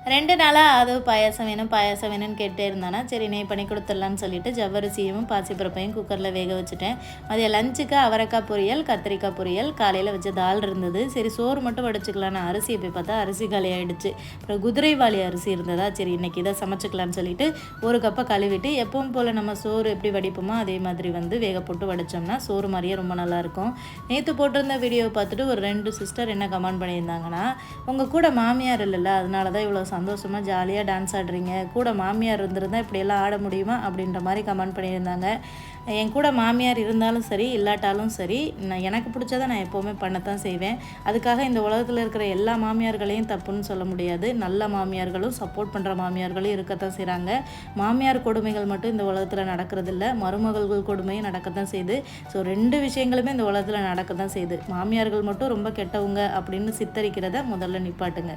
2 நாளாக அது பாயாசம் வேணும்னு கேட்டே இருந்தானா, சரி நெய் பண்ணி கொடுத்துடலான்னு சொல்லிட்டு ஜவ்வரிசியும் பாசிப்பருப்பையும் குக்கரில் வேக வச்சுட்டேன். மதியம் லஞ்சுக்கு அவரைக்காய் பொரியல், கத்திரிக்காய் பொரியல், காலையில் வச்ச தால் இருந்தது. சரி சோறு மட்டும் வடிச்சுக்கலான்னு அரிசியை போய் பார்த்தா அரிசி காலி ஆகிடுச்சு. அப்புறம் குதிரைவாளி அரிசி இருந்ததா, சரி இன்றைக்கி இதை சமைச்சிக்கலான்னு சொல்லிட்டு ஒரு கப்பை கழுவிட்டு எப்பவும் போல் நம்ம சோறு எப்படி வடிப்போமோ அதே மாதிரி வேக போட்டு வடித்தோம்னா சோறு மாதிரியே ரொம்ப நல்லாயிருக்கும். நேற்று போட்டிருந்த வீடியோவை பார்த்துட்டு ஒரு 2 சிஸ்டர் என்ன கமெண்ட் பண்ணியிருந்தாங்கன்னா, உங்கள் கூட மாமியார் இல்லைல்ல, அதனால தான் இவ்வளோ சந்தோஷமாக ஜாலியாக டான்ஸ் ஆடுறீங்க, கூட மாமியார் இருந்திருந்தால் இப்படியெல்லாம் ஆட முடியுமா அப்படின்ற மாதிரி கமெண்ட் பண்ணியிருந்தாங்க. என் கூட மாமியார் இருந்தாலும் சரி இல்லாட்டாலும் சரி, எனக்கு பிடிச்சதை நான் எப்போவுமே பண்ணத்தான் செய்வேன். அதுக்காக இந்த உலகத்தில் இருக்கிற எல்லா மாமியார்களையும் தப்புன்னு சொல்ல முடியாது. நல்ல மாமியார்களும் சப்போர்ட் பண்ணுற மாமியார்களும் இருக்கத்தான் செய்கிறாங்க. மாமியார் கொடுமைகள் மட்டும் இந்த உலகத்தில் நடக்கிறதில்ல, மருமகள்கள் கொடுமையும் நடக்கத்தான் செய்யுது. ஸோ 2 விஷயங்களுமே இந்த உலகத்தில் நடக்க தான் செய்யுது. மாமியார்கள் மட்டும் ரொம்ப கெட்டவங்க அப்படின்னு சித்தரிக்கிறத முதல்ல நிப்பாட்டுங்க.